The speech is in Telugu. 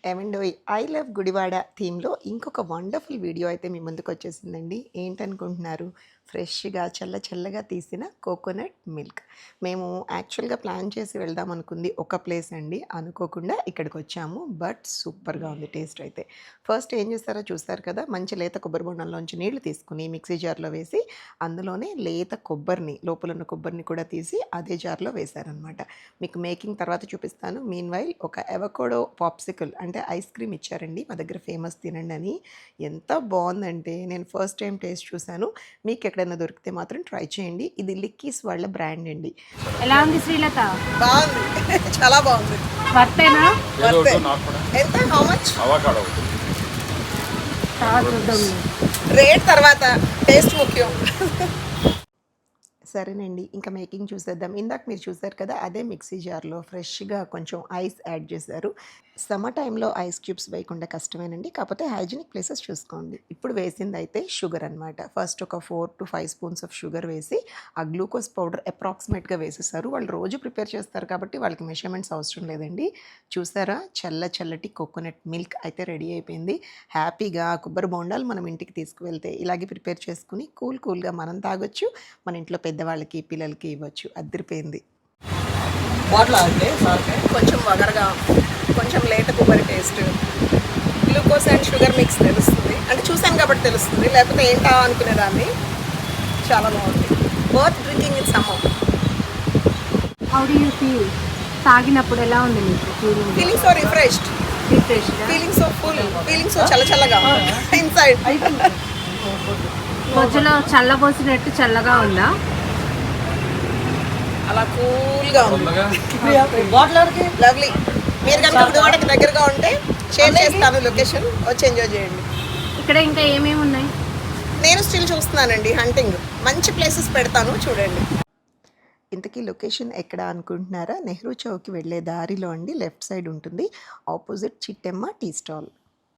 ఏమండోయ్ ఐ లవ్ గుడివాడ థీమ్‌లో ఇంకొక వండర్‌ఫుల్ వీడియో అయితే మీ ముందుకొచ్చేసిందండి. ఏంటనుకుంటున్నారు? ఫ్రెష్‌గా చల్ల చల్లగా తీసిన కోకోనట్ మిల్క్. మేము యాక్చువల్‌గా ప్లాన్ చేసి వెళ్దాం అనుకుంది ఒక ప్లేస్ అండి. అనుకోకుండా ఇక్కడికొచ్చాము. బట్ సూపర్‌గా ఉంది టేస్ట్ అయితే. ఫస్ట్ ఏం చేస్తారో చూస్తారు కదా! మంచి లేత కొబ్బరి బొండంలోంచి నీళ్లు తీసుకొని మిక్సీ జార్‌లో వేసి అందులోనే లేత కొబ్బరిని లోపలున్న కొబ్బరిని కూడా తీసి అదే జార్‌లో వేశారనమాట. మీకు మేకింగ్ తర్వాత చూపిస్తాను. మీన్‌వైల్ ఒక అవకాడో పాప్సికల్ అంటే ఐస్ క్రీమ్ ఇచ్చారండి. మా దగ్గర ఫేమస్ తినండి అని. ఎంత బావుందంటే నేను ఫస్ట్ టైమ్ టేస్ట్ చూసాను. మీకు ఎక్కడైనా దొరికితే మాత్రం ట్రై చేయండి. ఇది లిక్కీస్ వాళ్ళ బ్రాండ్ అండి. ఎలా ఉంది శ్రీలత? బాగుంది. చాలా బాగుంది. వర్తేనా? వర్తే. ఎంత? How much? అవకాడో చూద్దాం. రేట్ తర్వాత టేస్ట్ ముఖ్యం. సరేనండి. ఇంకా మేకింగ్ చూసేద్దాం. ఇందాక మీరు చూసారు కదా! అదే మిక్సీ జార్‌లో ఫ్రెష్‌గా కొంచెం ఐస్ యాడ్ చేశారు. సమ్మర్ టైంలో ఐస్ క్యూబ్స్ వేయకుండా కష్టమేనండి. కాకపోతే హైజీనిక్ ప్లేసెస్ చూసుకోండి. ఇప్పుడు వేసిందయితే షుగర్ అనమాట. ఫస్ట్ ఒక 4-5 స్పూన్స్ ఆఫ్ షుగర్ వేసి, ఆ గ్లూకోజ్ పౌడర్ అప్రాక్సిమేట్‌గా వేసేసారు. వాళ్ళు రోజు ప్రిపేర్ చేస్తారు కాబట్టి వాళ్ళకి మెజర్‌మెంట్స్ అవసరం లేదండి. చూసారా? చల్లటి కోకోనట్ మిల్క్ అయితే రెడీ అయిపోయింది. హ్యాపీగా కొబ్బరి బొండాలు మనం ఇంటికి తీసుకువెళ్తే ఇలాగే ప్రిపేర్ చేసుకొని కూల్‌గా మనం తాగొచ్చు. మన ఇంట్లో పెద్దవాళ్ళకి, పిల్లలకి ఇవ్వచ్చు. అదిరిపోయింది. బాటిల్ అంటే కొంచెం వగరగా, కొంచెం లేత కొబ్బరి taste, glucose and sugar mix తెలుస్తుంది. అంటే చూసాను కాబట్టి తెలుస్తుంది. లేకపోతే ఏంటా అనుకునేదాన్ని. చాలా బాగుంది. Worth drinking in summer. How do you feel? తాగినప్పుడు ఎలా ఉంది మీకు feeling? Feeling so refreshed, feeling so full, feeling so చల్లగా ఇన్సైడ్. మధ్యలో చల్లబోసినట్టు చల్లగా ఉందా? అలా కూల్గా ఉంది. లవ్లీ. మీరు కనుక గుడివాడకి దగ్గరగా ఉంటే షేర్ చేస్తాను లొకేషన్, వచ్చి ఎంజాయ్ చేయండి. ఇక్కడ ఇంకా ఏమేమి ఉన్నాయి? నేను స్టిల్ చూస్తున్నానండి హంటింగ్. మంచి ప్లేసెస్ పెడతాను చూడండి. ఇంతకీ లొకేషన్ ఎక్కడ అనుకుంటున్నారా? నెహ్రూ చౌక్కి వెళ్ళే దారిలో అండి, లెఫ్ట్ సైడ్ ఉంటుంది. Opposite Chittemma tea stall.